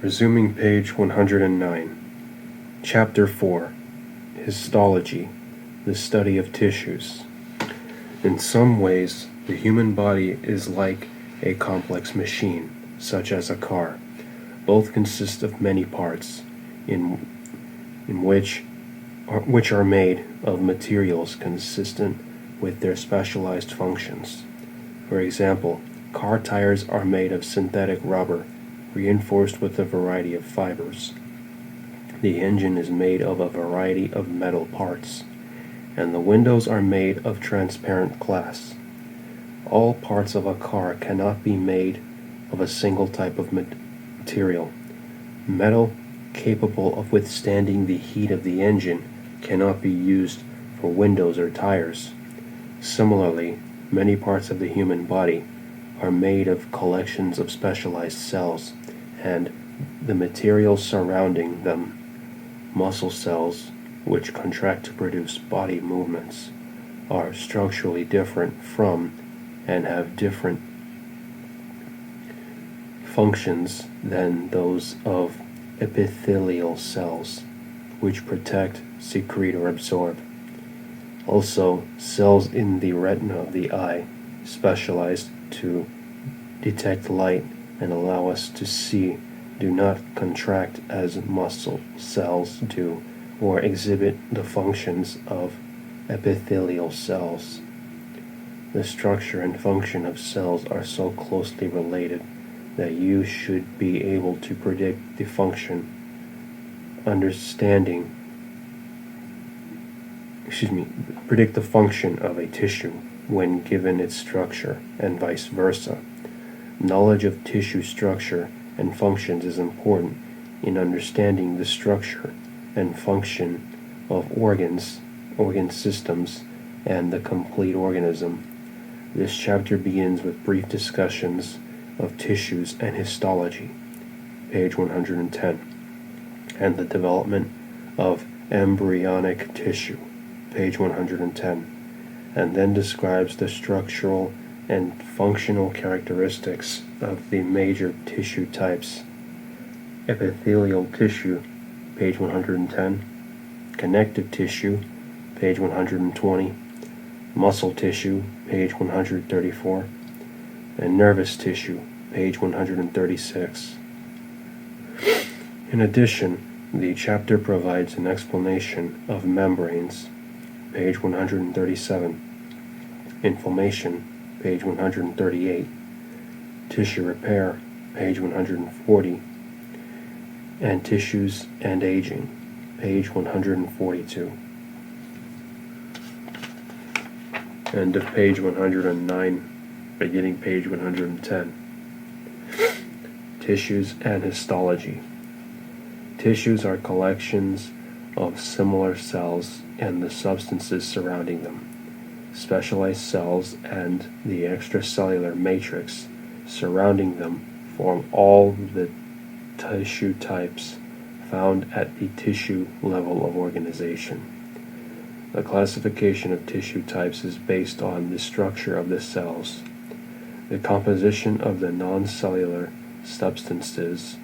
Resuming page 109. Chapter 4. Histology, the study of tissues. In some ways, the human body is like a complex machine, such as a car. Both consist of many parts, in which are made of materials consistent with their specialized functions. For example, car tires are made of synthetic rubber, reinforced with a variety of fibers. The engine is made of a variety of metal parts, and the windows are made of transparent glass. All parts of a car cannot be made of a single type of material. Metal capable of withstanding the heat of the engine cannot be used for windows or tires. Similarly, many parts of the human body are made of collections of specialized cells, and the materials surrounding them, muscle cells, which contract to produce body movements, are structurally different from and have different functions than those of epithelial cells, which protect, secrete, or absorb. Also, cells in the retina of the eye, specialized to detect light and allow us to see, do not contract as muscle cells do or exhibit the functions of epithelial cells. The structure and function of cells are so closely related that you should be able to predict the function, predict the function of a tissue when given its structure, and vice versa. Knowledge of tissue structure and functions is important in understanding the structure and function of organ systems, and the complete organism. This chapter begins with brief discussions of tissues and histology, page 110, and the development of embryonic tissue, page 110, and then describes the structural and functional characteristics of the major tissue types: epithelial tissue, page 110, connective tissue, page 120, muscle tissue, page 134, and nervous tissue, page 136. In addition, the chapter provides an explanation of membranes, page 137, inflammation, page 138, tissue repair, page 140, and tissues and aging, page 142. End of page 109, beginning page 110. Tissues and histology. Tissues are collections of similar cells and the substances surrounding them. Specialized cells and the extracellular matrix surrounding them form all the tissue types found at the tissue level of organization. The classification of tissue types is based on the structure of the cells, the composition of the non-cellular substances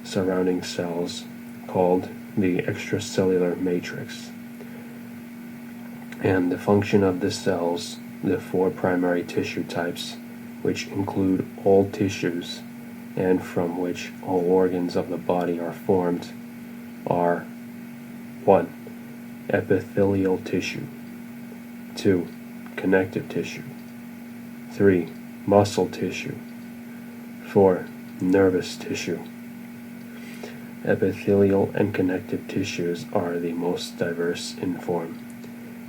surrounding cells, called the extracellular matrix, and the function of the cells. The four primary tissue types, which include all tissues and from which all organs of the body are formed, are: 1. Epithelial tissue, 2. Connective tissue, 3. Muscle tissue, 4. Nervous tissue. Epithelial and connective tissues are the most diverse in form.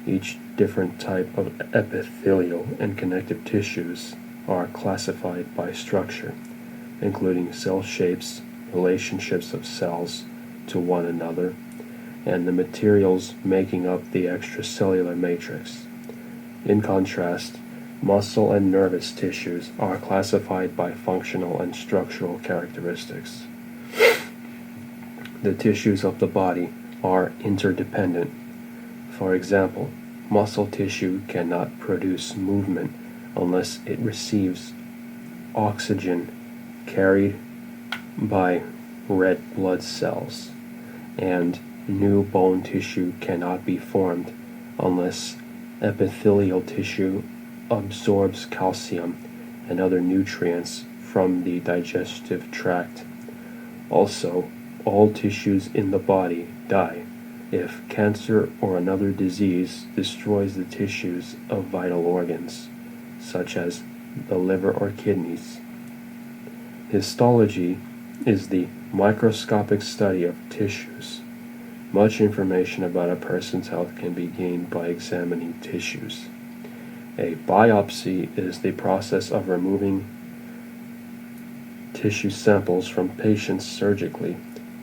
Each different type of epithelial and connective tissues are classified by structure, including cell shapes, relationships of cells to one another, and the materials making up the extracellular matrix. In contrast, muscle and nervous tissues are classified by functional and structural characteristics. The tissues of the body are interdependent. For example, muscle tissue cannot produce movement unless it receives oxygen carried by red blood cells, and new bone tissue cannot be formed unless epithelial tissue absorbs calcium and other nutrients from the digestive tract. Also, all tissues in the body die if cancer or another disease destroys the tissues of vital organs, such as the liver or kidneys. Histology is the microscopic study of tissues. Much information about a person's health can be gained by examining tissues. A biopsy is the process of removing tissue samples from patients surgically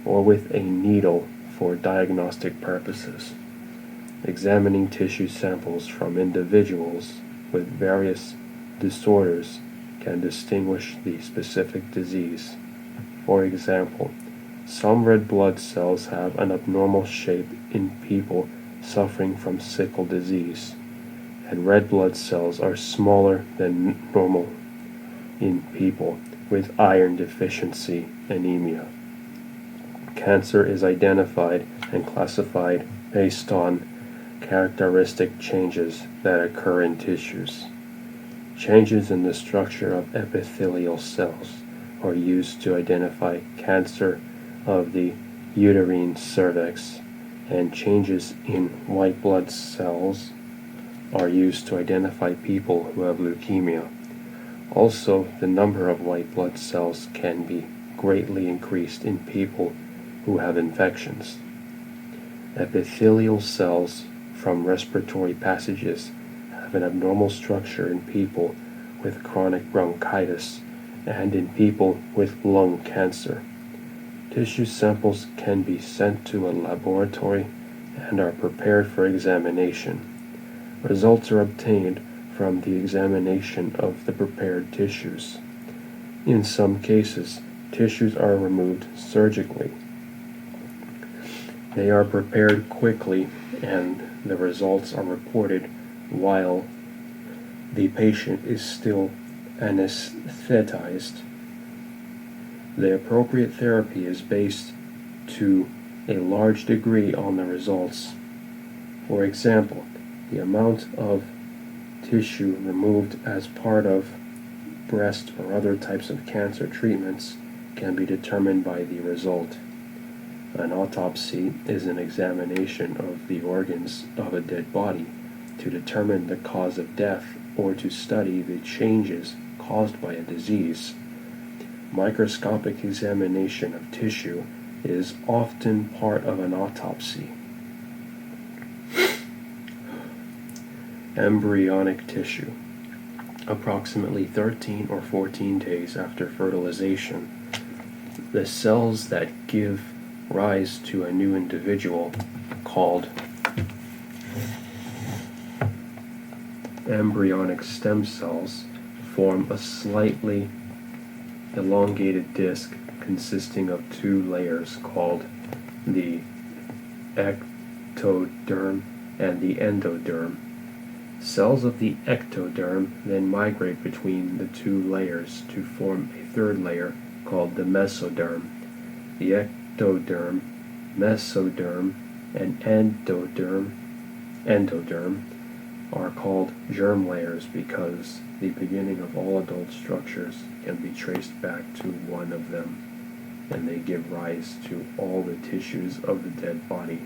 or with a needle for diagnostic purposes. Examining tissue samples from individuals with various disorders can distinguish the specific disease. For example, some red blood cells have an abnormal shape in people suffering from sickle disease, and red blood cells are smaller than normal in people with iron deficiency anemia. Cancer is identified and classified based on characteristic changes that occur in tissues. Changes in the structure of epithelial cells are used to identify cancer of the uterine cervix, and changes in white blood cells are used to identify people who have leukemia. Also, the number of white blood cells can be greatly increased in people who have infections. Epithelial cells from respiratory passages have an abnormal structure in people with chronic bronchitis and in people with lung cancer. Tissue samples can be sent to a laboratory and are prepared for examination. Results are obtained from the examination of the prepared tissues. In some cases, tissues are removed surgically. They are prepared quickly and the results are reported while the patient is still anesthetized. The appropriate therapy is based to a large degree on the results. For example, the amount of tissue removed as part of breast or other types of cancer treatments can be determined by the result. An autopsy is an examination of the organs of a dead body to determine the cause of death or to study the changes caused by a disease. Microscopic examination of tissue is often part of an autopsy. Embryonic tissue. Approximately 13 or 14 days after fertilization, the cells that give rise to a new individual, called embryonic stem cells, form a slightly elongated disc consisting of two layers called the ectoderm and the endoderm. Cells of the ectoderm then migrate between the two layers to form a third layer called the mesoderm. The ectoderm, mesoderm, and endoderm are called germ layers because the beginning of all adult structures can be traced back to one of them, and they give rise to all the tissues of the dead body.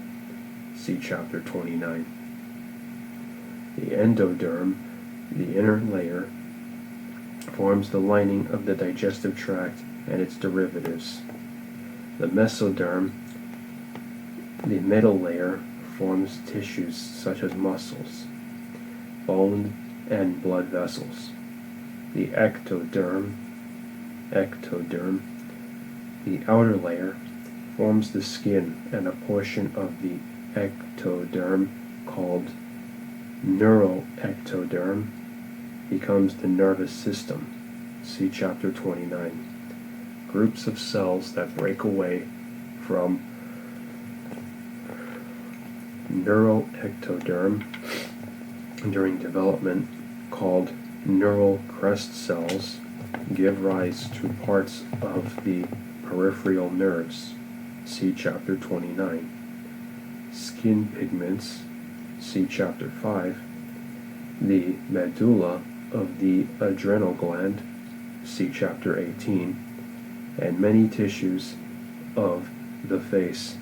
See Chapter 29. The endoderm, the inner layer, forms the lining of the digestive tract and its derivatives. The mesoderm, the middle layer, forms tissues such as muscles, bone, and blood vessels. The ectoderm, the outer layer, forms the skin, and a portion of the ectoderm called neuroectoderm becomes the nervous system. See Chapter 29. Groups of cells that break away from neuroectoderm during development, called neural crest cells, give rise to parts of the peripheral nerves, see Chapter 29. Skin pigments, see Chapter 5. The medulla of the adrenal gland, see Chapter 18. And many tissues of the face.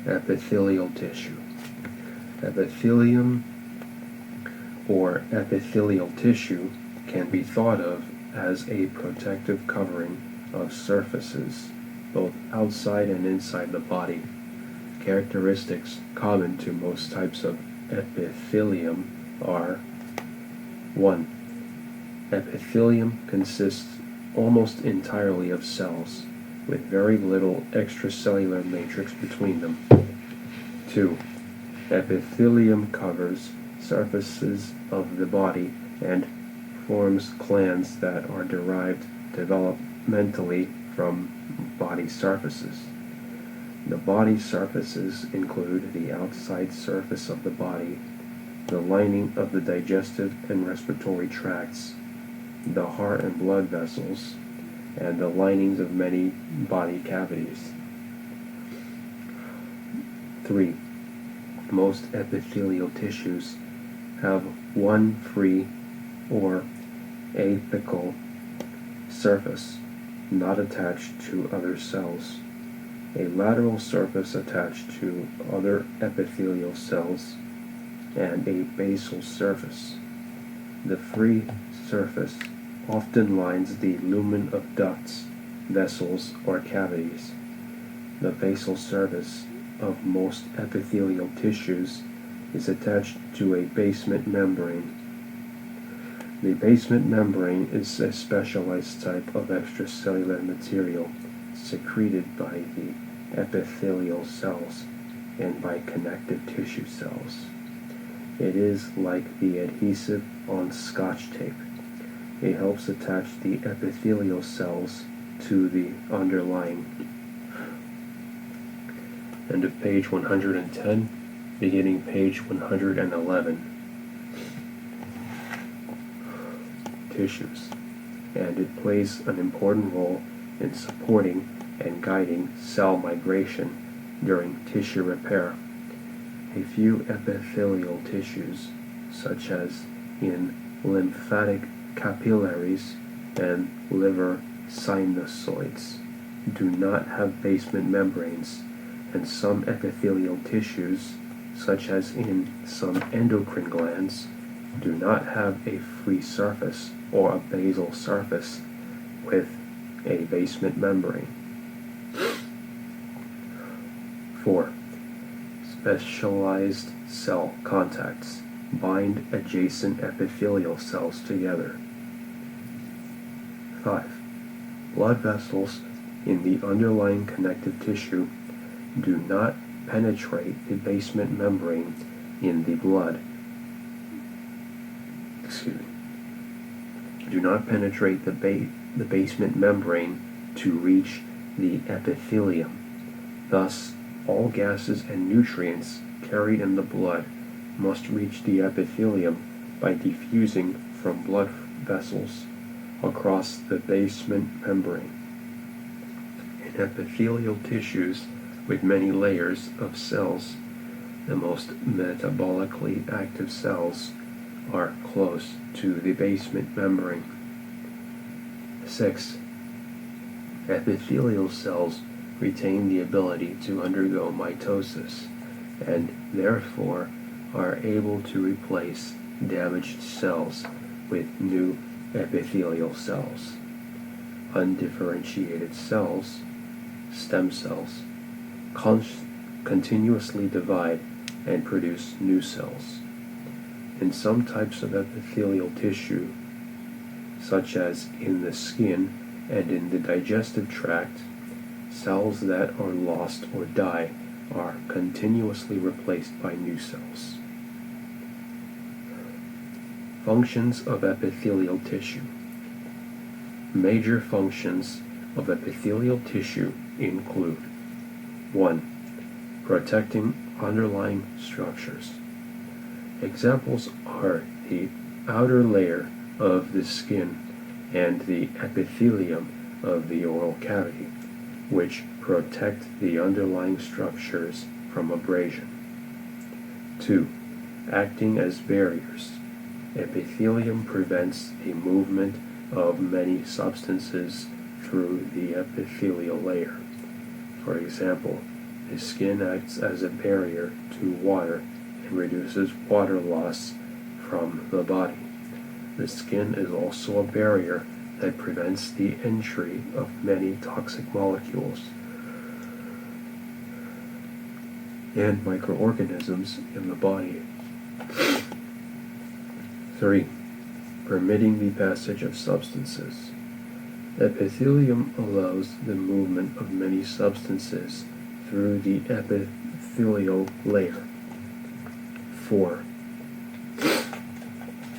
Epithelial tissue. Epithelium or epithelial tissue can be thought of as a protective covering of surfaces, both outside and inside the body. Characteristics common to most types of epithelium are: 1. Epithelium consists almost entirely of cells, with very little extracellular matrix between them. 2. Epithelium covers surfaces of the body and forms glands that are derived developmentally from body surfaces. The body surfaces include the outside surface of the body, the lining of the digestive and respiratory tracts, the heart and blood vessels, and the linings of many body cavities. 3. Most epithelial tissues have one free or apical surface, not attached to other cells, a lateral surface attached to other epithelial cells, and a basal surface. The free surface often lines the lumen of ducts, vessels, or cavities. The basal surface of most epithelial tissues is attached to a basement membrane. The basement membrane is a specialized type of extracellular material secreted by the epithelial cells and by connective tissue cells. It is like the adhesive on Scotch tape. It helps attach the epithelial cells to the underlying. End of page 110, beginning page 111. Tissues, and it plays an important role in supporting and guiding cell migration during tissue repair. A few epithelial tissues, such as in lymphatic capillaries and liver sinusoids, do not have basement membranes, and some epithelial tissues, such as in some endocrine glands, do not have a free surface or a basal surface with a basement membrane. 4. Specialized cell contacts bind adjacent epithelial cells together. 5. Blood vessels in the underlying connective tissue do not penetrate the basement membrane in the blood. Do not penetrate the basement membrane to reach the epithelium. Thus, all gases and nutrients carried in the blood must reach the epithelium by diffusing from blood vessels across the basement membrane. In epithelial tissues with many layers of cells, the most metabolically active cells are close to the basement membrane. 6. Epithelial cells retain the ability to undergo mitosis and therefore are able to replace damaged cells with new epithelial cells. Undifferentiated cells, stem cells, continuously divide and produce new cells. In some types of epithelial tissue, such as in the skin and in the digestive tract, cells that are lost or die are continuously replaced by new cells. Functions of epithelial tissue. Major functions of epithelial tissue include: 1. Protecting underlying structures. Examples are the outer layer of the skin and the epithelium of the oral cavity, which protect the underlying structures from abrasion. 2. Acting as barriers. Epithelium prevents the movement of many substances through the epithelial layer. For example, the skin acts as a barrier to water and reduces water loss from the body. The skin is also a barrier that prevents the entry of many toxic molecules and microorganisms in the body. 3. Permitting the passage of substances. Epithelium allows the movement of many substances through the epithelial layer. 4.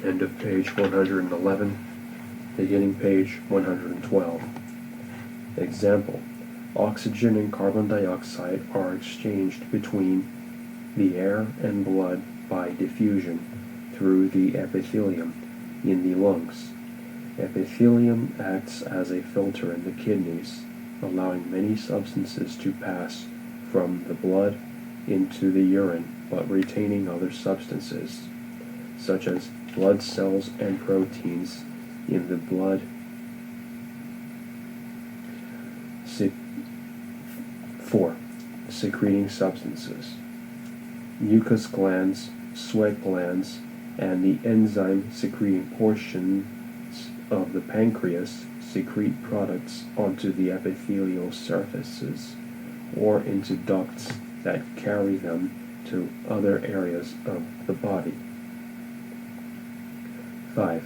End of page 111, beginning page 112. Example: oxygen and carbon dioxide are exchanged between the air and blood by diffusion through the epithelium in the lungs. Epithelium acts as a filter in the kidneys, allowing many substances to pass from the blood into the urine, but retaining other substances, such as blood cells and proteins in the blood. 4. Secreting substances. Mucus glands, sweat glands, and the enzyme secreting portions of the pancreas secrete products onto the epithelial surfaces or into ducts that carry them to other areas of the body. 5.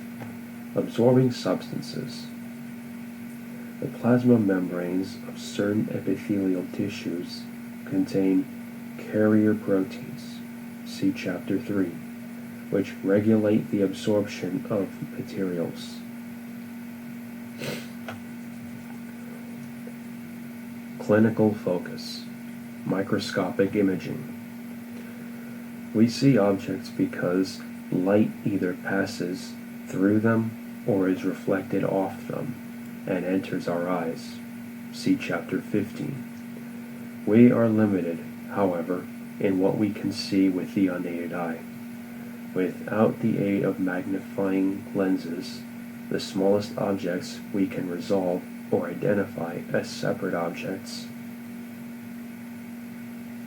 Absorbing substances. The plasma membranes of certain epithelial tissues contain carrier proteins, see Chapter 3, which regulate the absorption of materials. Clinical focus. Microscopic imaging. We see objects because light either passes through them or is reflected off them and enters our eyes. See Chapter 15. We are limited, however, in what we can see with the unaided eye. Without the aid of magnifying lenses, the smallest objects we can resolve or identify as separate objects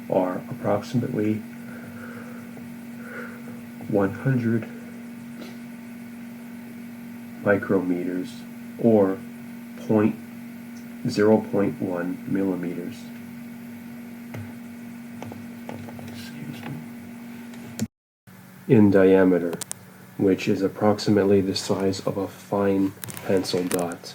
are approximately 100 micrometers or 0.1 millimeters. In diameter, which is approximately the size of a fine pencil dot.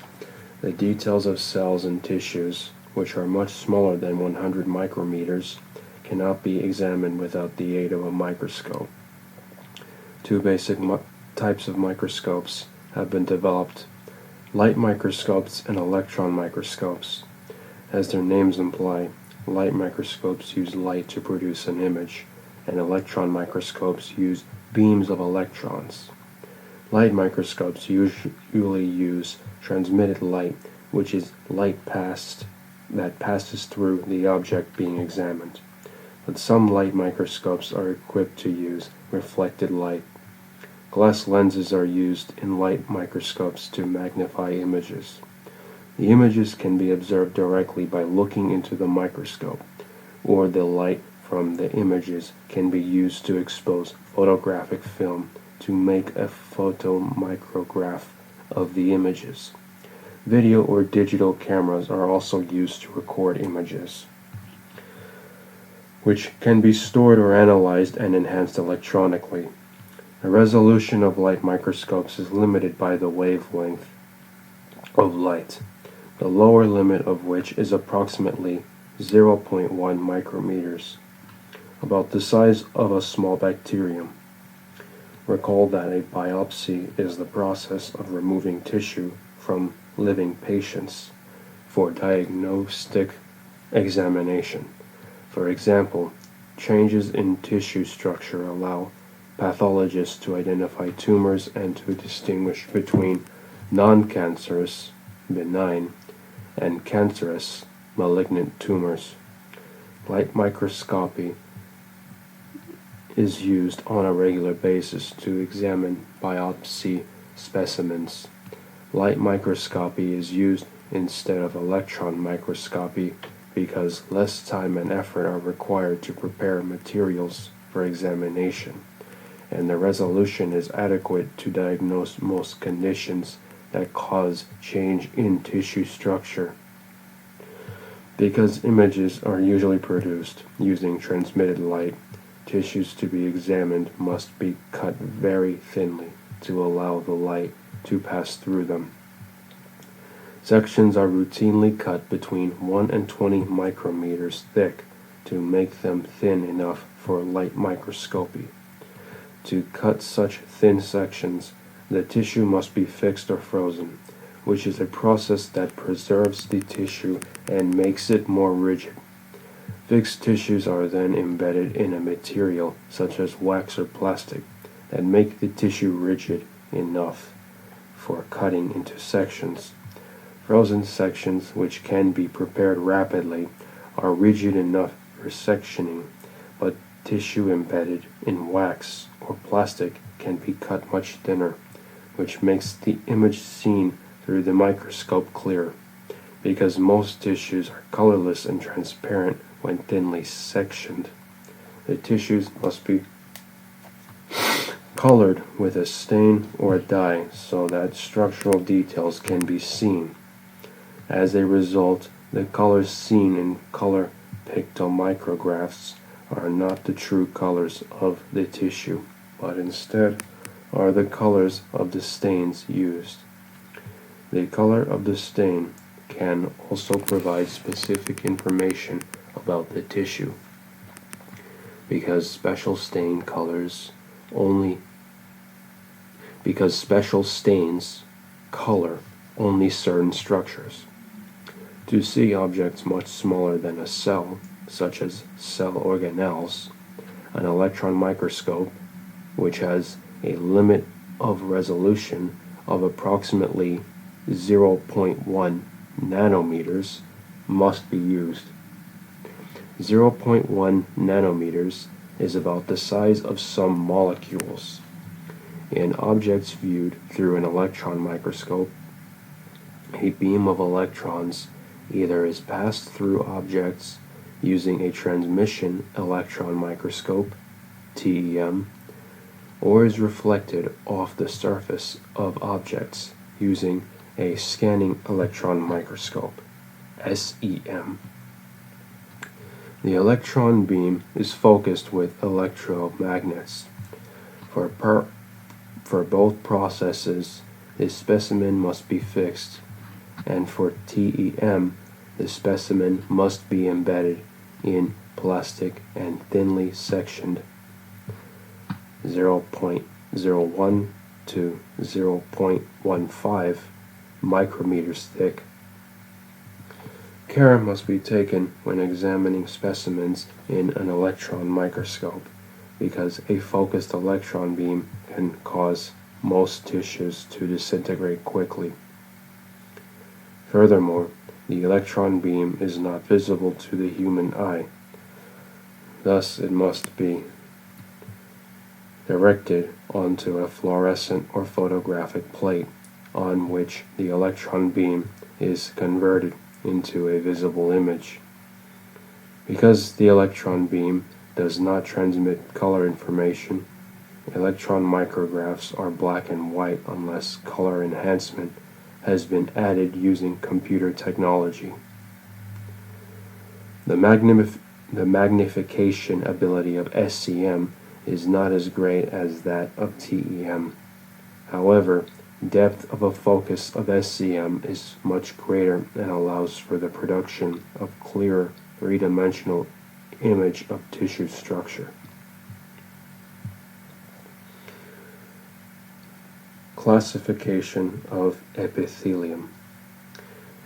The details of cells and tissues, which are much smaller than 100 micrometers, cannot be examined without the aid of a microscope. Two basic types of microscopes have been developed: light microscopes and electron microscopes. As their names imply, light microscopes use light to produce an image, and electron microscopes use beams of electrons. Light microscopes usually use transmitted light, which is light that passes through the object being examined. But some light microscopes are equipped to use reflected light. Glass lenses are used in light microscopes to magnify images. The images can be observed directly by looking into the microscope, or the light from the images can be used to expose photographic film to make a photomicrograph of the images. Video or digital cameras are also used to record images, which can be stored or analyzed and enhanced electronically. The resolution of light microscopes is limited by the wavelength of light, the lower limit of which is approximately 0.1 micrometers, about the size of a small bacterium. Recall that a biopsy is the process of removing tissue from living patients for diagnostic examination. For example, changes in tissue structure allow pathologists to identify tumors and to distinguish between non-cancerous, benign, and cancerous malignant tumors. Light microscopy is used on a regular basis to examine biopsy specimens. Light microscopy is used instead of electron microscopy because less time and effort are required to prepare materials for examination, and the resolution is adequate to diagnose most conditions that cause change in tissue structure. Because images are usually produced using transmitted light, tissues to be examined must be cut very thinly to allow the light to pass through them. Sections are routinely cut between 1 and 20 micrometers thick to make them thin enough for light microscopy. To cut such thin sections, the tissue must be fixed or frozen, which is a process that preserves the tissue and makes it more rigid. Fixed tissues are then embedded in a material such as wax or plastic that make the tissue rigid enough for cutting into sections. Frozen sections, which can be prepared rapidly, are rigid enough for sectioning, but tissue embedded in wax or plastic can be cut much thinner, which makes the image seen through the microscope clear. Because most tissues are colorless and transparent when thinly sectioned, the tissues must be colored with a stain or a dye so that structural details can be seen. As a result, the colors seen in color pictomicrographs are not the true colors of the tissue, but instead are the colors of the stains used. The color of the stain can also provide specific information about the tissue, because special stains color only certain structures. To see objects much smaller than a cell, such as cell organelles, an electron microscope, which has a limit of resolution of approximately 0.1 nanometers, must be used. 0.1 nanometers is about the size of some molecules. In objects viewed through an electron microscope, a beam of electrons either is passed through objects using a transmission electron microscope, TEM, or is reflected off the surface of objects using a scanning electron microscope, SEM. The electron beam is focused with electromagnets. For both processes, the specimen must be fixed, and for TEM, the specimen must be embedded in plastic and thinly sectioned 0.01 to 0.15 micrometers thick. Care must be taken when examining specimens in an electron microscope, because a focused electron beam can cause most tissues to disintegrate quickly. Furthermore, the electron beam is not visible to the human eye. Thus, it must be directed onto a fluorescent or photographic plate on which the electron beam is converted into a visible image. Because the electron beam does not transmit color information, electron micrographs are black and white unless color enhancement has been added using computer technology. The magnification ability of SEM is not as great as that of TEM. However, depth of a focus of SEM is much greater and allows for the production of clearer three-dimensional image of tissue structure. Classification of epithelium.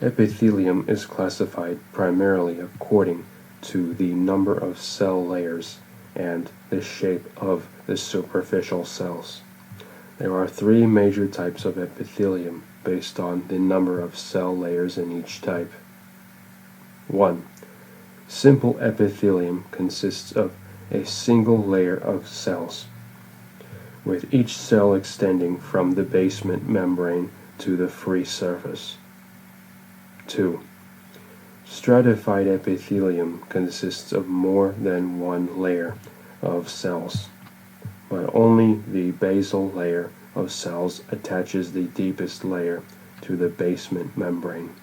Epithelium is classified primarily according to the number of cell layers and the shape of the superficial cells. There are three major types of epithelium based on the number of cell layers in each type. 1. Simple epithelium consists of a single layer of cells, with each cell extending from the basement membrane to the free surface. 2. Stratified epithelium consists of more than one layer of cells, but only the basal layer of cells attaches the deepest layer to the basement membrane.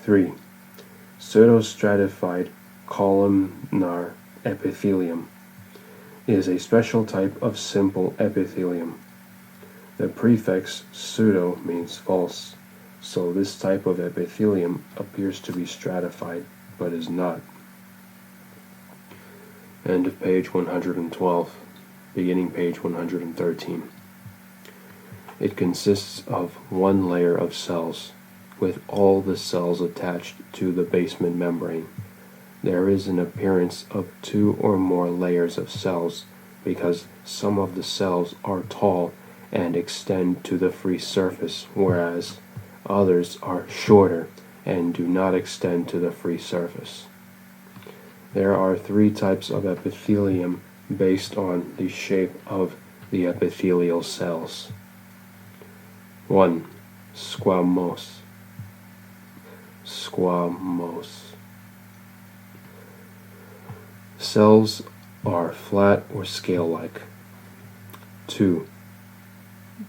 3. Pseudostratified columnar epithelium is a special type of simple epithelium. The prefix pseudo means false, so this type of epithelium appears to be stratified, but is not. End of page 112, beginning page 113. It consists of one layer of cells, with all the cells attached to the basement membrane. There is an appearance of two or more layers of cells because some of the cells are tall and extend to the free surface, whereas others are shorter and do not extend to the free surface. There are three types of epithelium based on the shape of the epithelial cells. 1. Squamous. Cells are flat or scale-like. 2.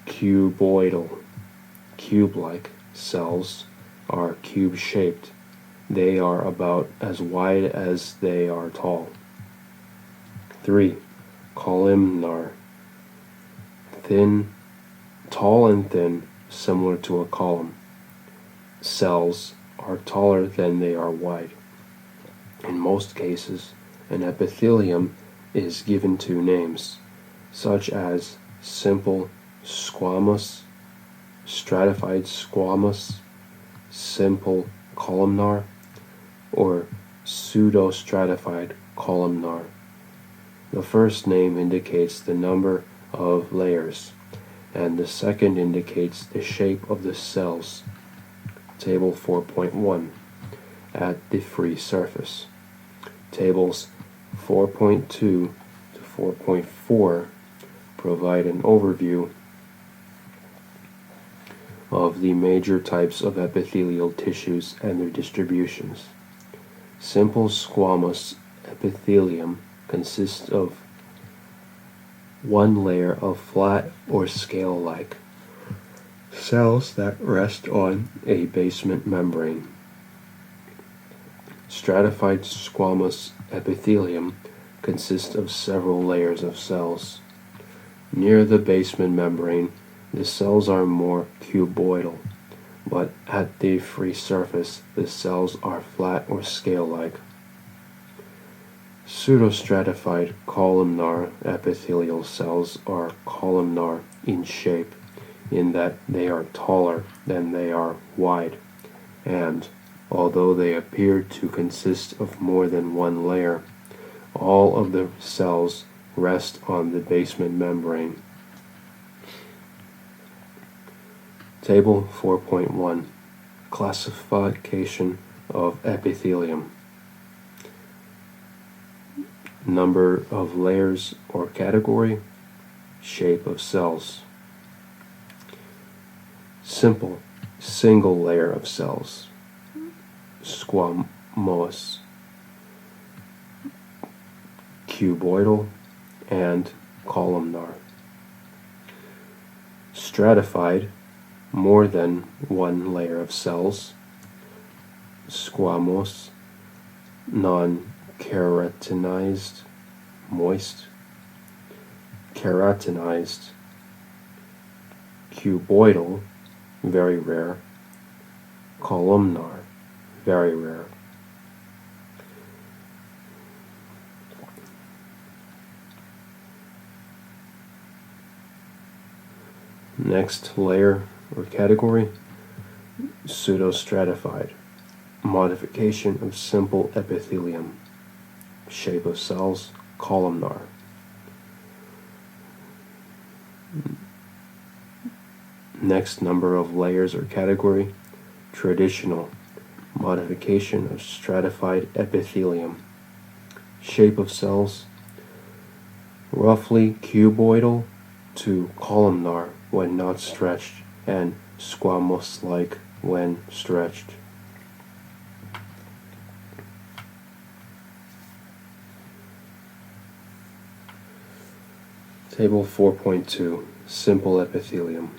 Cuboidal. Cube-like cells are cube-shaped. They are about as wide as they are tall. 3. Columnar. Tall and thin, similar to a column. Cells are taller than they are wide. In most cases, an epithelium is given two names, such as simple squamous, stratified squamous, simple columnar, or pseudostratified columnar. The first name indicates the number of layers, and the second indicates the shape of the cells. Table 4.1 at the free surface. Tables 4.2 to 4.4 provide an overview of the major types of epithelial tissues and their distributions. Simple squamous epithelium consists of one layer of flat or scale-like cells that rest on a basement membrane. Stratified squamous epithelium consists of several layers of cells. Near the basement membrane, the cells are more cuboidal, but at the free surface, the cells are flat or scale-like. Pseudostratified columnar epithelial cells are columnar in shape, in that they are taller than they are wide, and, although they appear to consist of more than one layer, all of the cells rest on the basement membrane. Table 4.1 Classification of epithelium. Number of layers or category, shape of cells. Simple, single layer of cells. Squamous, cuboidal, and columnar. Stratified, more than one layer of cells. Squamous, non-keratinized, moist. Keratinized. Cuboidal, very rare. Columnar, very rare. Next layer or category, pseudostratified, modification of simple epithelium, shape of cells, columnar. Next number of layers or category, traditional, modification of stratified epithelium. Shape of cells, roughly cuboidal to columnar when not stretched, and squamous-like when stretched. Table 4.2, simple epithelium.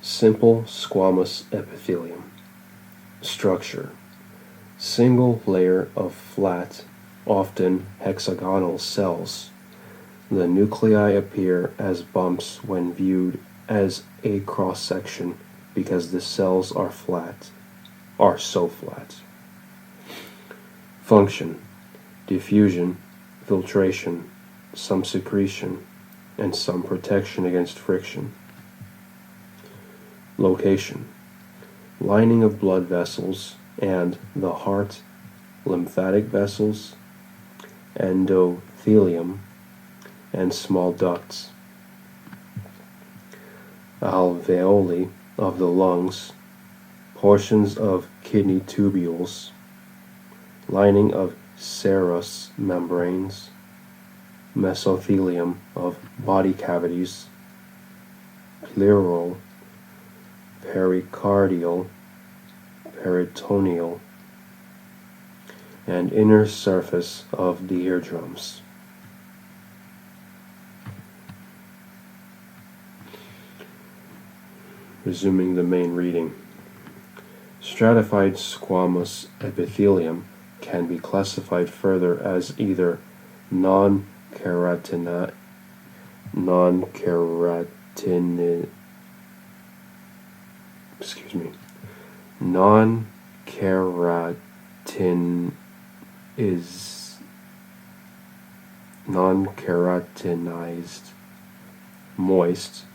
Simple squamous epithelium. Structure, single layer of flat, often hexagonal cells. The nuclei appear as bumps when viewed as a cross-section because the cells are so flat. Function, diffusion, filtration, some secretion, and some protection against friction. Location, lining of blood vessels and the heart, lymphatic vessels, endothelium, and small ducts. Alveoli of the lungs, portions of kidney tubules, lining of serous membranes, mesothelium of body cavities, pleural, pericardial, peritoneal, and inner surface of the eardrums. Resuming the main reading. Stratified squamous epithelium can be classified further as either non-keratinized moist,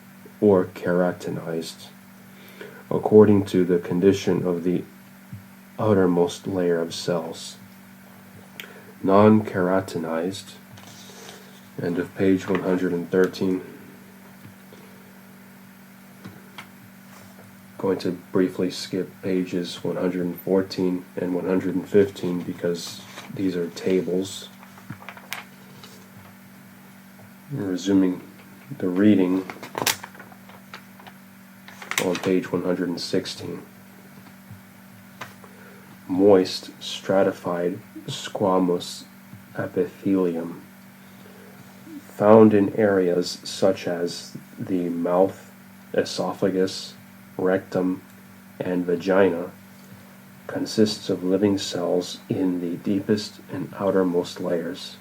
or keratinized, according to the condition of the outermost layer of cells. Non-keratinized, end of page 113. Going to briefly skip pages 114 and 115 because these are tables. Resuming the reading on page 116. Moist stratified squamous epithelium, found in areas such as the mouth, esophagus, rectum, and vagina, consists of living cells in the deepest and outermost layers.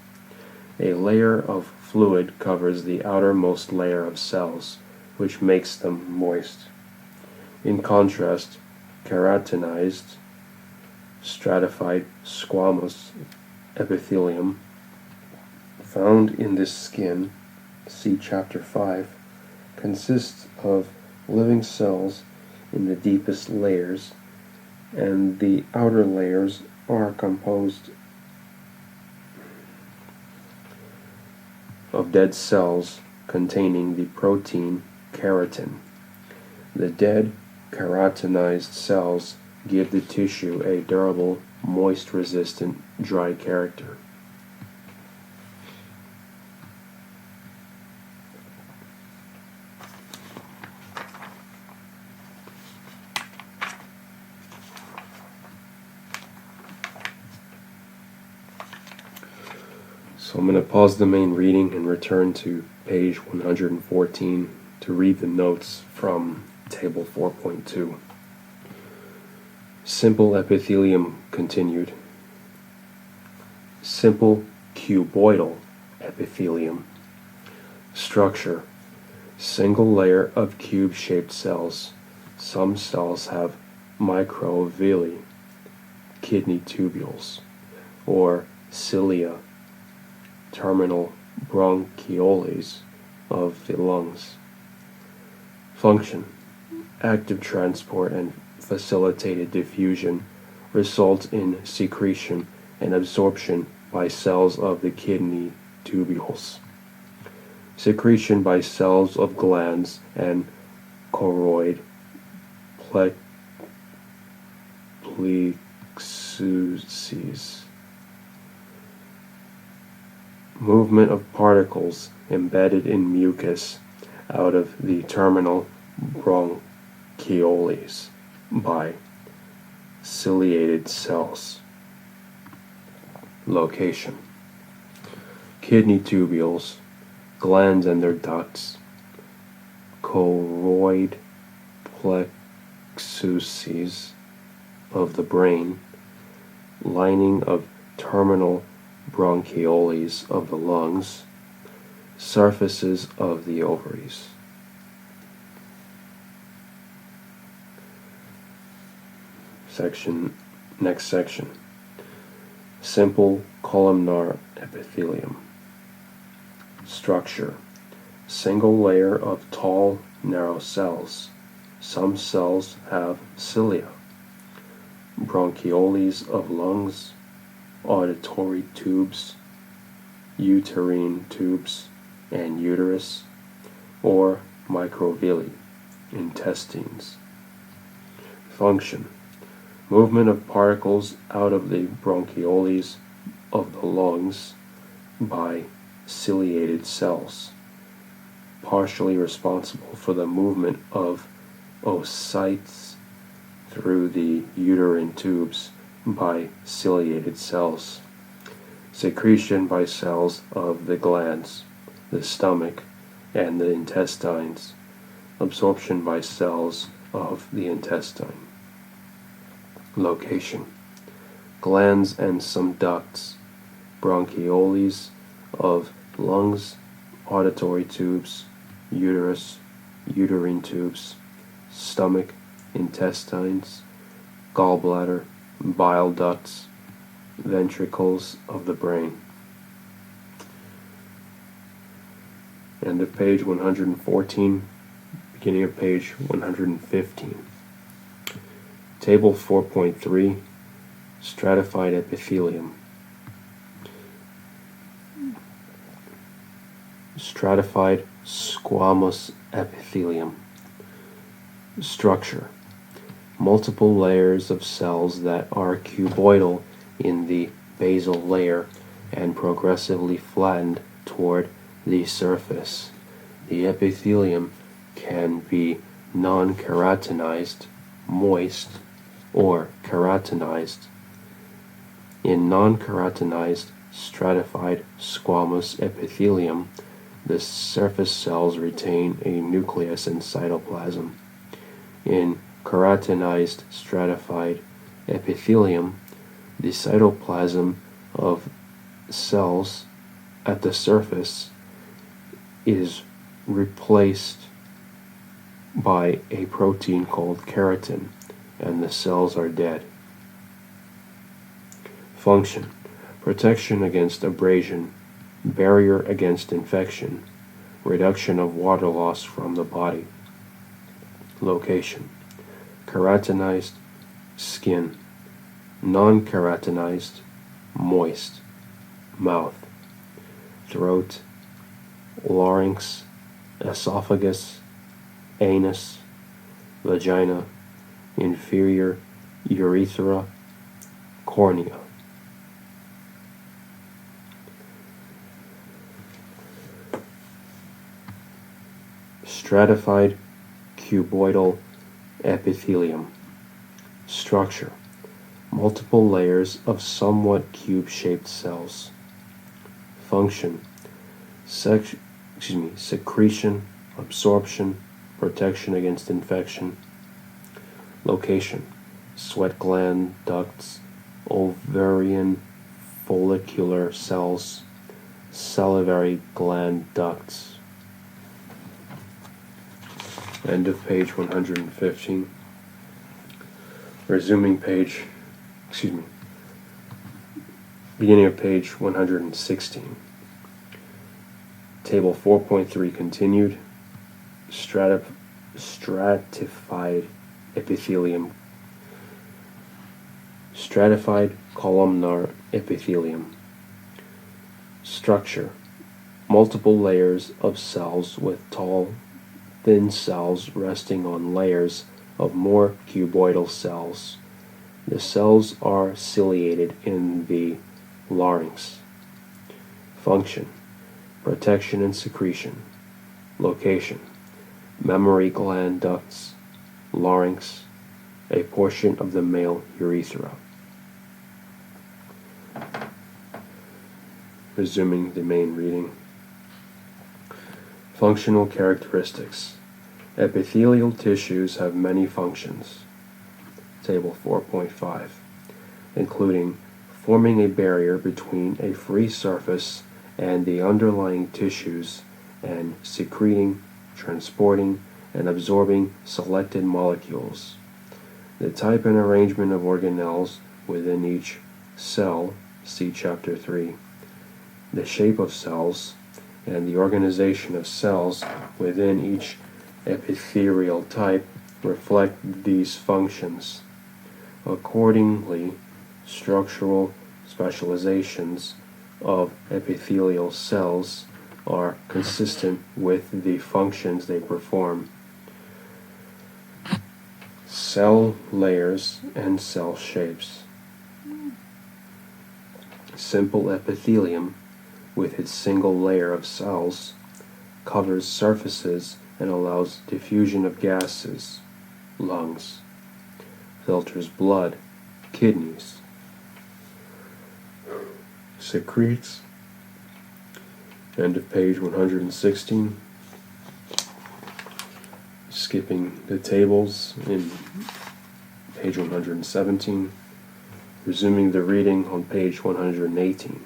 A layer of fluid covers the outermost layer of cells, which makes them moist. In contrast, keratinized, stratified squamous epithelium, found in the skin, see chapter 5, consists of living cells in the deepest layers, and the outer layers are composed of dead cells containing the protein keratin. The dead keratinized cells give the tissue a durable, moist-resistant, dry character. So I'm going to pause the main reading and return to page 114 to read the notes from table 4.2. Simple epithelium continued. Simple cuboidal epithelium. Structure, single layer of cube-shaped cells. Some cells have microvilli, kidney tubules, or cilia, terminal bronchioles of the lungs. Function, active transport and facilitated diffusion result in secretion and absorption by cells of the kidney tubules. Secretion by cells of glands and choroid plexuses. Movement of particles embedded in mucus out of the terminal bronchioles by ciliated cells. Location: kidney tubules, glands and their ducts, choroid plexuses of the brain, lining of terminal bronchioles of the lungs, surfaces of the ovaries. Next section. Simple columnar epithelium. Structure: single layer of tall, narrow cells. Some cells have cilia. Bronchioles of lungs, auditory tubes, uterine tubes, and uterus, or microvilli, intestines. Function: movement of particles out of the bronchioles of the lungs by ciliated cells, partially responsible for the movement of oocytes through the uterine tubes by ciliated cells. Secretion by cells of the glands, the stomach, and the intestines. Absorption by cells of the intestine. Location: glands and some ducts, bronchioles of lungs, auditory tubes, uterus, uterine tubes, stomach, intestines, gallbladder, bile ducts, ventricles of the brain. End of page 114, beginning of page 115. Table 4.3, stratified epithelium. Stratified squamous epithelium. Structure: multiple layers of cells that are cuboidal in the basal layer and progressively flattened toward the surface. The epithelium can be non-keratinized, moist, or keratinized. In non-keratinized stratified squamous epithelium, the surface cells retain a nucleus and cytoplasm. In keratinized stratified epithelium, the cytoplasm of cells at the surface is replaced by a protein called keratin, and the cells are dead. Function: protection against abrasion, barrier against infection, reduction of water loss from the body. Location: keratinized, skin; non-keratinized, moist, mouth; throat, larynx, esophagus, anus, vagina, inferior urethra, cornea. Stratified cuboidal epithelium. Structure: multiple layers of somewhat cube-shaped cells. Function: secretion, absorption, protection against infection. Location: sweat gland ducts, ovarian follicular cells, salivary gland ducts. End of page 115. Resuming page, beginning of page 116. Table 4.3 continued. Stratified epithelium. Stratified columnar epithelium. Structure: multiple layers of cells with tall, thin cells resting on layers of more cuboidal cells. The cells are ciliated in the larynx. Function: protection and secretion. Location: mammary gland ducts, larynx, a portion of the male urethra. Resuming the main reading. Functional characteristics. Epithelial tissues have many functions. Table 4.5, including forming a barrier between a free surface and the underlying tissues and secreting, transporting, and absorbing selected molecules. The type and arrangement of organelles within each cell, see Chapter 3. The shape of cells and the organization of cells within each epithelial type reflect these functions. Accordingly, structural specializations of epithelial cells are consistent with the functions they perform. Cell layers and cell shapes. Simple epithelium, with its single layer of cells, covers surfaces and allows diffusion of gases, lungs, filters blood, kidneys, secretes. End of page 116. Skipping the tables in page 117. Resuming the reading on page 118.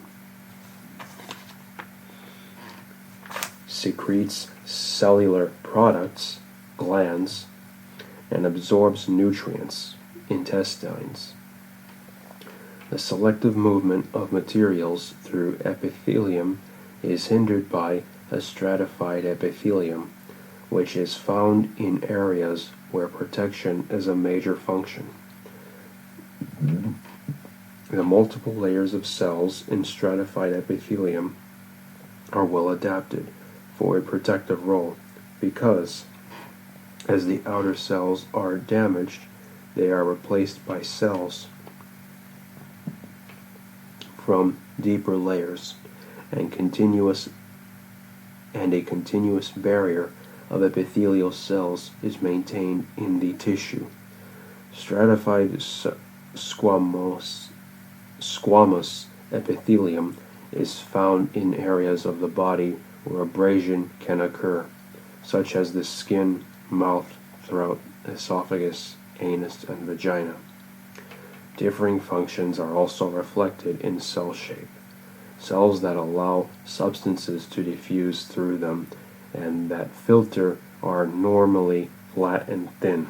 Secretes cellular products, glands, and absorbs nutrients, intestines. The selective movement of materials through epithelium is hindered by a stratified epithelium, which is found in areas where protection is a major function. The multiple layers of cells in stratified epithelium are well adapted for a protective role because, as the outer cells are damaged, they are replaced by cells from deeper layers, and a continuous barrier of epithelial cells is maintained in the tissue. Stratified squamous epithelium is found in areas of the body where abrasion can occur, such as the skin, mouth, throat, esophagus, anus, and vagina. Differing functions are also reflected in cell shape. Cells that allow substances to diffuse through them and that filter are normally flat and thin.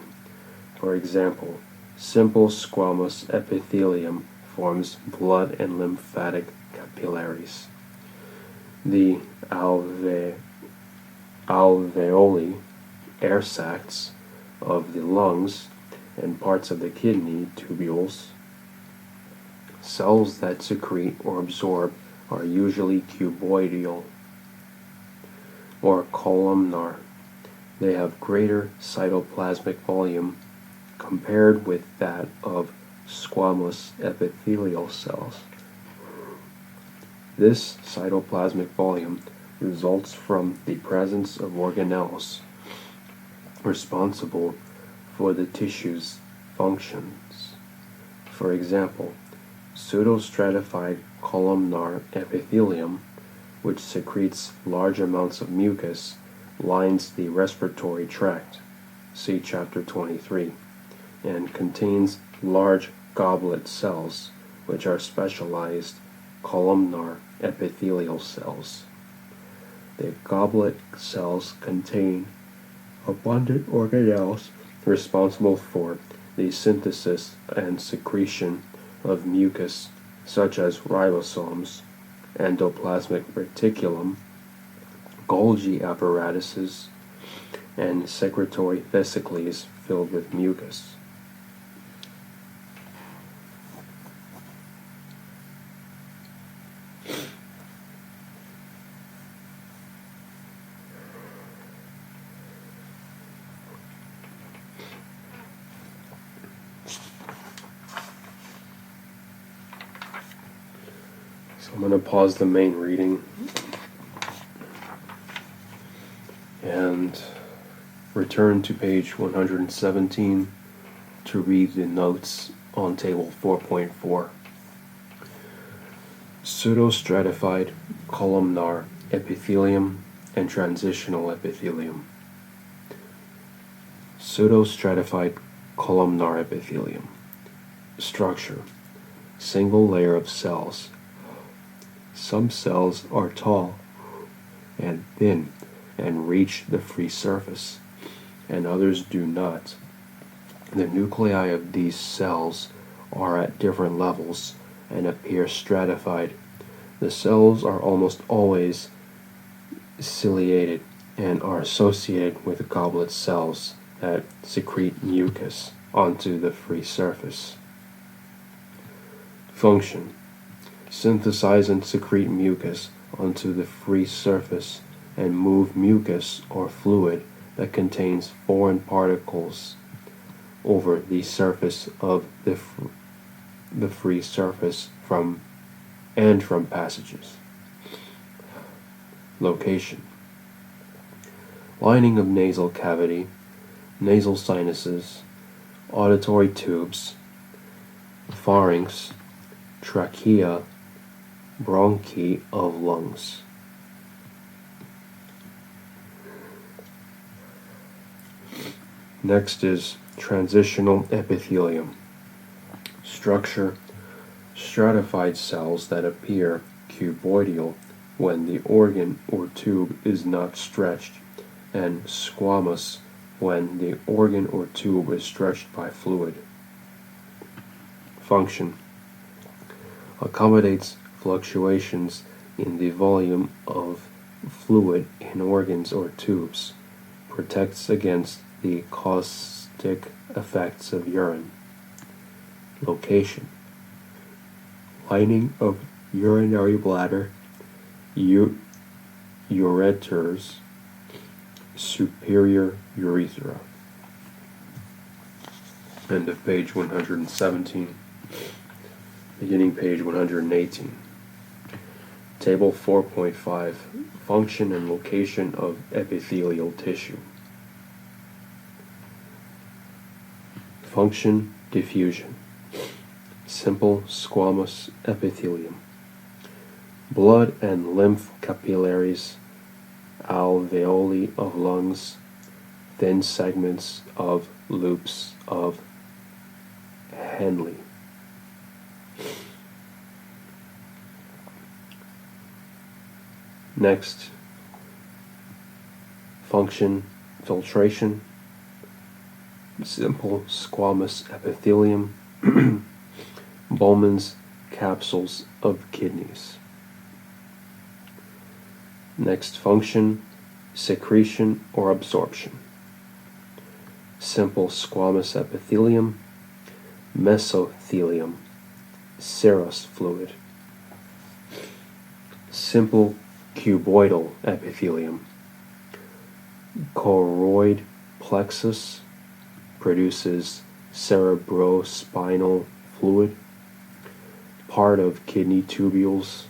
For example, simple squamous epithelium forms blood and lymphatic capillaries. The alveoli, air sacs of the lungs, and parts of the kidney tubules. Cells that secrete or absorb are usually cuboidal or columnar. They have greater cytoplasmic volume compared with that of squamous epithelial cells. This cytoplasmic volume results from the presence of organelles responsible for the tissue's functions. For example, pseudostratified columnar epithelium, which secretes large amounts of mucus, lines the respiratory tract, see Chapter 23, and contains large goblet cells, which are specialized columnar epithelial cells. The goblet cells contain abundant organelles responsible for the synthesis and secretion of mucus, such as ribosomes, endoplasmic reticulum, Golgi apparatuses, and secretory vesicles filled with mucus. I'm going to pause the main reading and return to page 117 to read the notes on table 4.4. Pseudostratified columnar epithelium and transitional epithelium. Pseudostratified columnar epithelium. Structure: single layer of cells. Some cells are tall and thin and reach the free surface, and others do not. The nuclei of these cells are at different levels and appear stratified. The cells are almost always ciliated and are associated with goblet cells that secrete mucus onto the free surface. Function: synthesize and secrete mucus onto the free surface and move mucus or fluid that contains foreign particles over the surface of the free surface from passages. Location: lining of nasal cavity, nasal sinuses, auditory tubes, pharynx, trachea, bronchi of lungs. Next is transitional epithelium. Structure: stratified cells that appear cuboidal when the organ or tube is not stretched, and squamous when the organ or tube is stretched by fluid. Function: accommodates fluctuations in the volume of fluid in organs or tubes, protects against the caustic effects of urine. Location: lining of urinary bladder, ureters, superior urethra. End of page 117. Beginning page 118. Table 4.5. Function and location of epithelial tissue. Function: diffusion. Simple squamous epithelium. Blood and lymph capillaries, alveoli of lungs, thin segments of loops of Henle. Next, function: filtration. Simple squamous epithelium. Bowman's capsules of kidneys. Next function: secretion or absorption. Simple squamous epithelium. Mesothelium, serous fluid. Simple cuboidal epithelium. Choroid plexus produces cerebrospinal fluid, part of kidney tubules,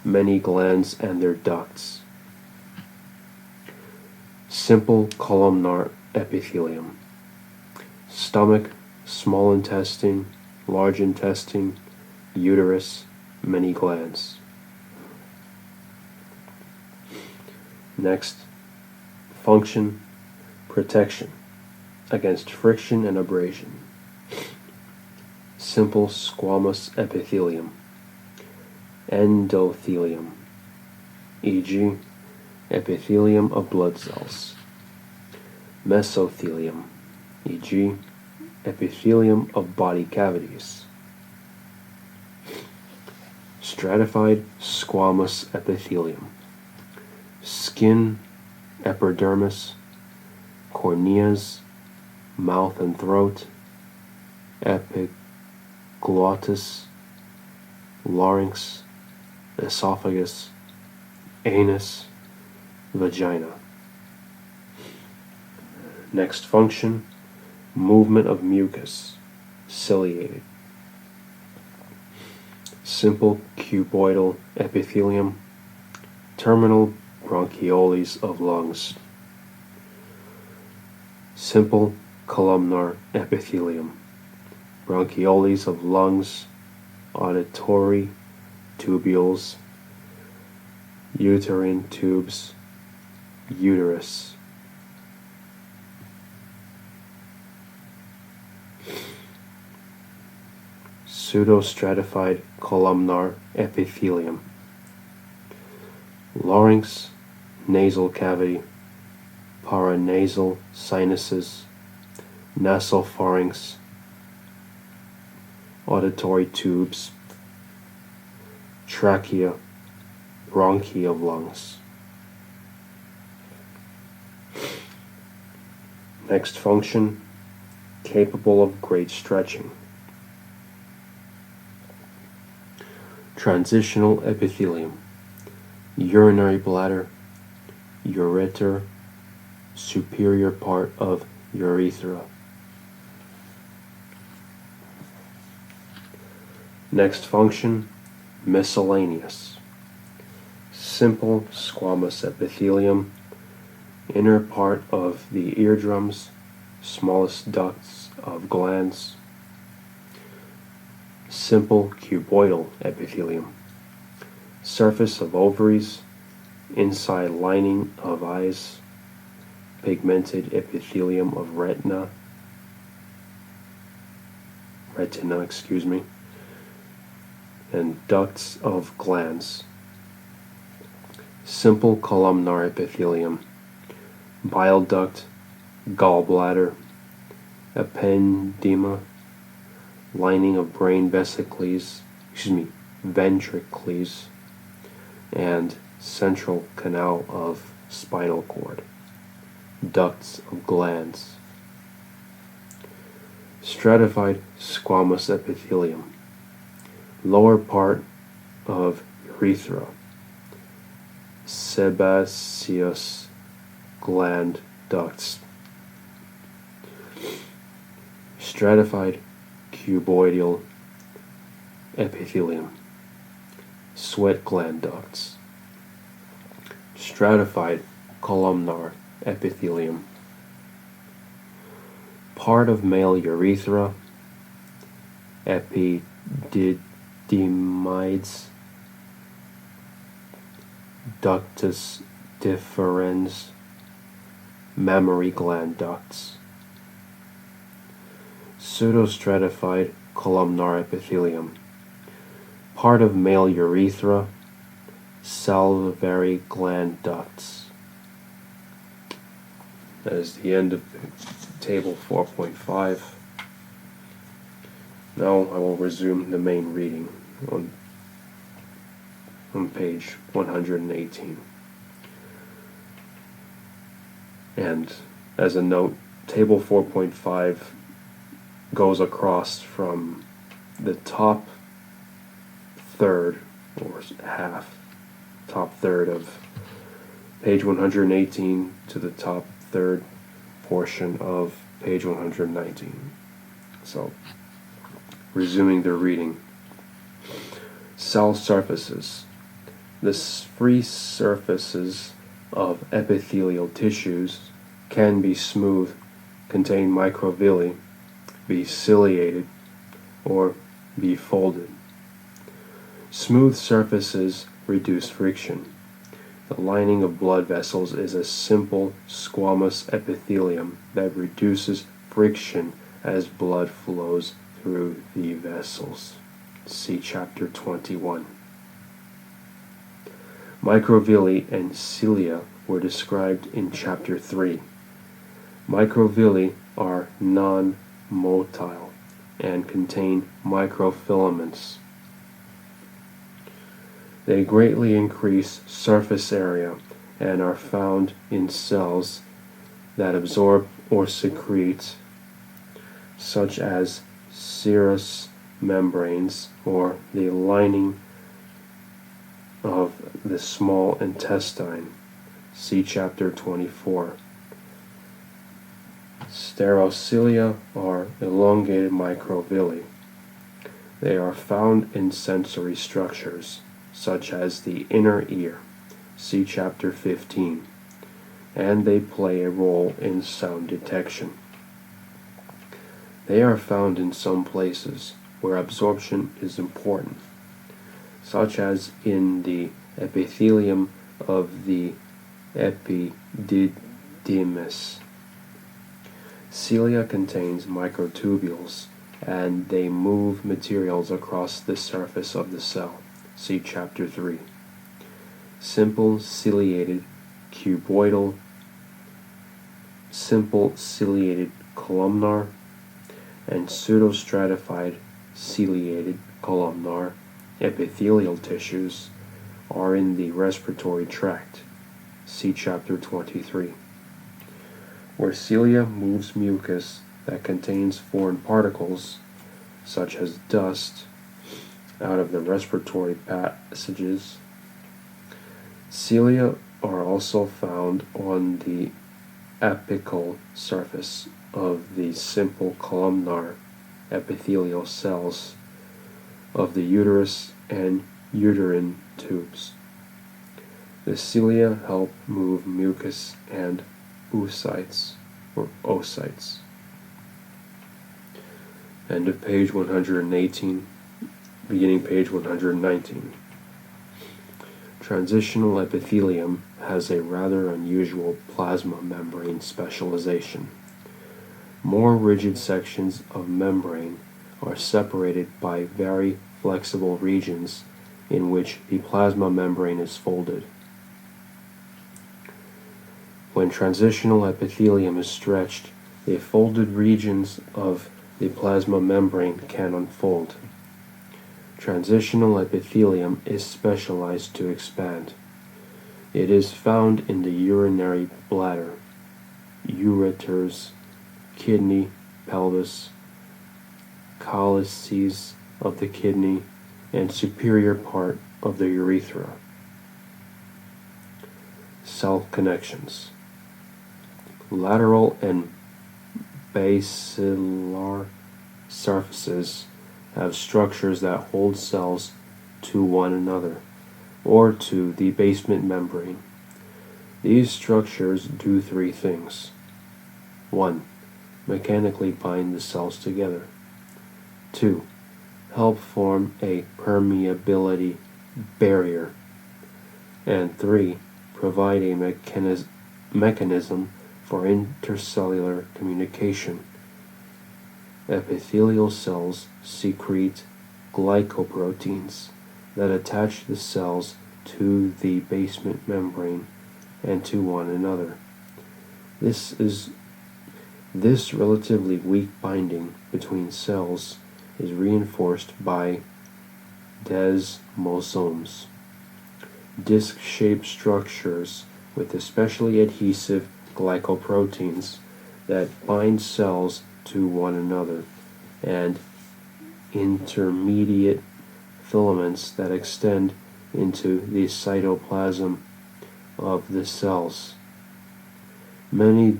many glands and their ducts. Simple columnar epithelium. Stomach, small intestine, large intestine, uterus, many glands. Next, function: protection against friction and abrasion. Simple squamous epithelium. Endothelium, e.g., epithelium of blood cells. Mesothelium, e.g., epithelium of body cavities. Stratified squamous epithelium. Skin, epidermis, corneas, mouth and throat, epiglottis, larynx, esophagus, anus, vagina. Next function: movement of mucus, ciliated. simple cuboidal epithelium, terminal bronchioles of lungs, simple columnar epithelium, bronchioles of lungs, auditory tubules, uterine tubes, uterus. Pseudostratified columnar epithelium, larynx, nasal cavity, paranasal sinuses, nasopharynx, auditory tubes, trachea, bronchi of lungs. Next function, capable of great stretching. Transitional epithelium, urinary bladder, ureter, superior part of urethra. Next function, miscellaneous. Simple squamous epithelium, inner part of the eardrums, smallest ducts of glands. Simple cuboidal epithelium, surface of ovaries, inside lining of eyes, pigmented epithelium of retina, and ducts of glands. Simple columnar epithelium, bile duct, gallbladder, ependyma, lining of brain ventricles, and central canal of spinal cord, ducts of glands. Stratified squamous epithelium, lower part of urethra, sebaceous gland ducts. Stratified cuboidal epithelium, sweat gland ducts. Stratified columnar epithelium, part of male urethra, epididymides, ductus deferens, mammary gland ducts. Pseudostratified columnar epithelium, part of male urethra, salivary gland ducts. That is the end of table 4.5. Now I will resume the main reading on page 118. And as a note, table 4.5 goes across from the top third or top third of page 118 to the top third portion of page 119. So, resuming the reading. Cell surfaces. The free surfaces of epithelial tissues can be smooth, contain microvilli, be ciliated, or be folded. Smooth surfaces reduce friction. The lining of blood vessels is a simple squamous epithelium that reduces friction as blood flows through the vessels. See chapter 21. Microvilli and cilia were described in chapter 3. Microvilli are non-motile and contain microfilaments. They greatly increase surface area and are found in cells that absorb or secrete, such as serous membranes or the lining of the small intestine. See chapter 24. Sterocilia are elongated microvilli. They are found in sensory structures, such as the inner ear, see Chapter 15, and they play a role in sound detection. They are found in some places where absorption is important, such as in the epithelium of the epididymis. Cilia contains microtubules, and they move materials across the surface of the cell. See Chapter 3. Simple ciliated cuboidal, simple ciliated columnar, and pseudostratified ciliated columnar epithelial tissues are in the respiratory tract. See Chapter 23. Where cilia moves mucus that contains foreign particles, such as dust, out of the respiratory passages. Cilia are also found on the apical surface of the simple columnar epithelial cells of the uterus and uterine tubes. The cilia help move mucus and oocytes or oocytes. End of page 118, beginning page 119. Transitional epithelium has a rather unusual plasma membrane specialization. More rigid sections of membrane are separated by very flexible regions in which the plasma membrane is folded. When transitional epithelium is stretched, the folded regions of the plasma membrane can unfold. Transitional epithelium is specialized to expand. It is found in the urinary bladder, ureters, kidney, pelvis, calyces of the kidney, and superior part of the urethra. Cell connections. Lateral and basilar surfaces have structures that hold cells to one another, or to the basement membrane. These structures do three things. 1. Mechanically bind the cells together. 2. Help form a permeability barrier. And 3. Provide a mechanism for intercellular communication. Epithelial cells secrete glycoproteins that attach the cells to the basement membrane and to one another. This relatively weak binding between cells is reinforced by desmosomes, disc-shaped structures with especially adhesive glycoproteins that bind cells to one another, and intermediate filaments that extend into the cytoplasm of the cells. Many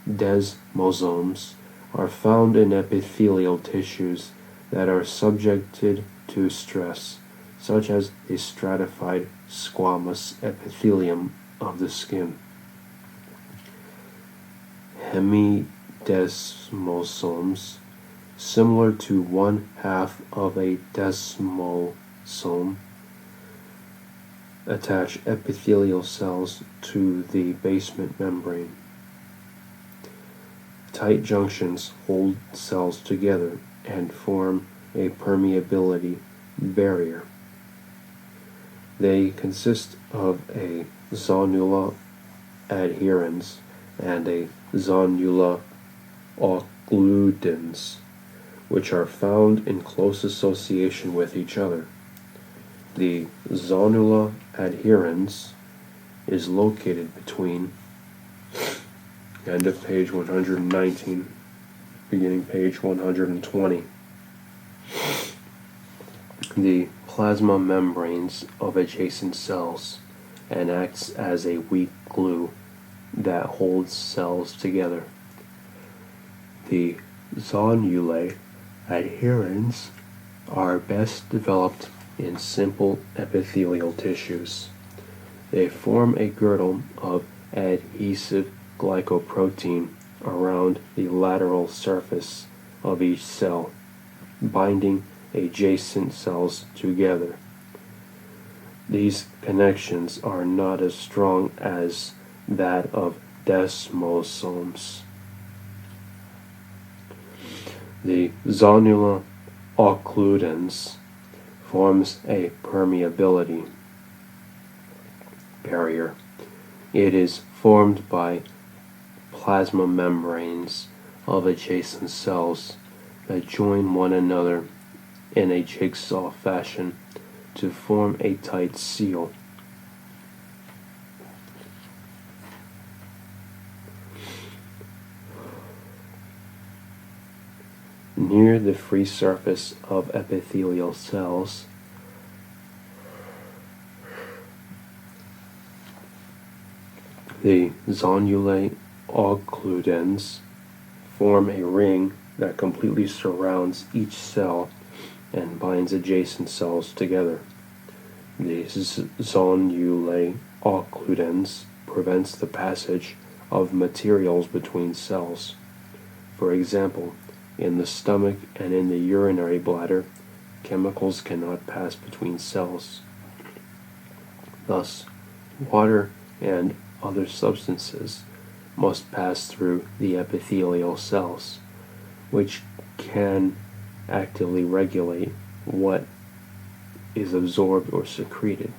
desmosomes are found in epithelial tissues that are subjected to stress, such as the stratified squamous epithelium of the skin. Hemidesmosomes, similar to 1/2 of a desmosome, attach epithelial cells to the basement membrane. Tight junctions hold cells together and form a permeability barrier. They consist of a zonula adherens and a zonula occludens, which are found in close association with each other. The zonula adherens is located between end of page 119, beginning page 120. The plasma membranes of adjacent cells and acts as a weak glue that holds cells together. The zonulae Adherens are best developed in simple epithelial tissues. They form a girdle of adhesive glycoprotein around the lateral surface of each cell, binding adjacent cells together. These connections are not as strong as that of desmosomes. The zonula occludens forms a permeability barrier. It is formed by plasma membranes of adjacent cells that join one another in a jigsaw fashion to form a tight seal. Near the free surface of epithelial cells, the zonulae occludens form a ring that completely surrounds each cell and binds adjacent cells together. The zonulae occludens prevents the passage of materials between cells. For example, in the stomach and in the urinary bladder, chemicals cannot pass between cells. Thus, water and other substances must pass through the epithelial cells, which can actively regulate what is absorbed or secreted.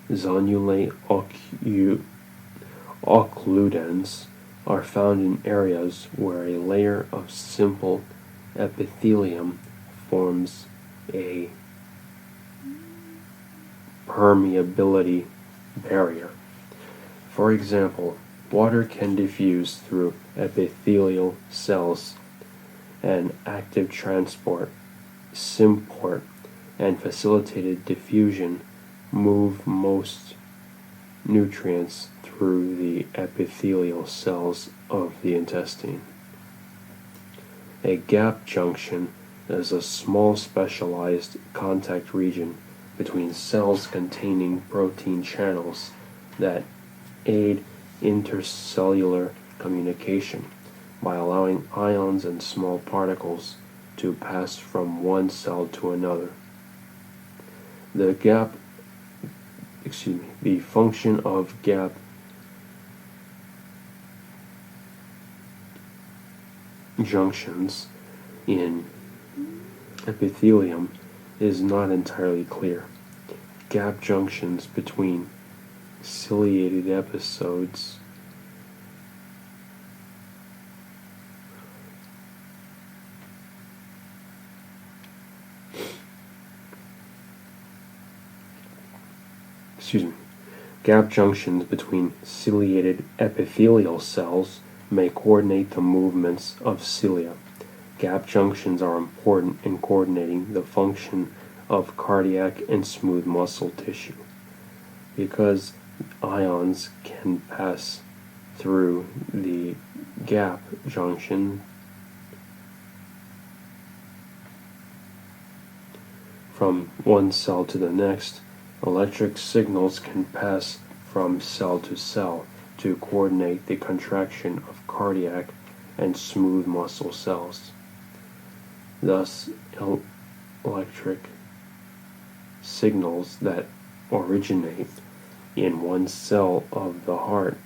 Zonulae occludens are found in areas where a layer of simple epithelium forms a permeability barrier. For example, water can diffuse through epithelial cells, and active transport, symport, and facilitated diffusion move most nutrients through the epithelial cells of the intestine. A gap junction is a small specialized contact region between cells containing protein channels that aid intercellular communication by allowing ions and small particles to pass from one cell to another. The function of gap junctions in epithelium is not entirely clear. Gap junctions between ciliated episodes Gap junctions between ciliated epithelial cells may coordinate the movements of cilia. Gap junctions are important in coordinating the function of cardiac and smooth muscle tissue. Because ions can pass through the gap junction from one cell to the next, electric signals can pass from cell to cell to coordinate the contraction of cardiac and smooth muscle cells. Thus, electric signals that originate in one cell of the heart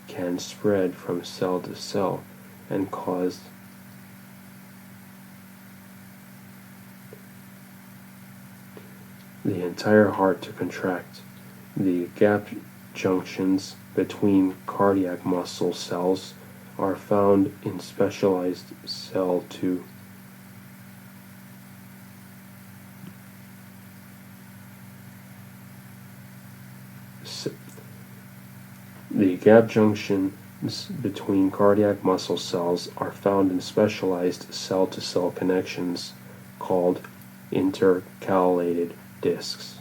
can spread from cell to cell and cause the entire heart to contract. The gap junctions between cardiac muscle cells are found in specialized The gap junctions between cardiac muscle cells are found in specialized cell-to-cell connections called intercalated discs.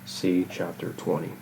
See Chapter 20.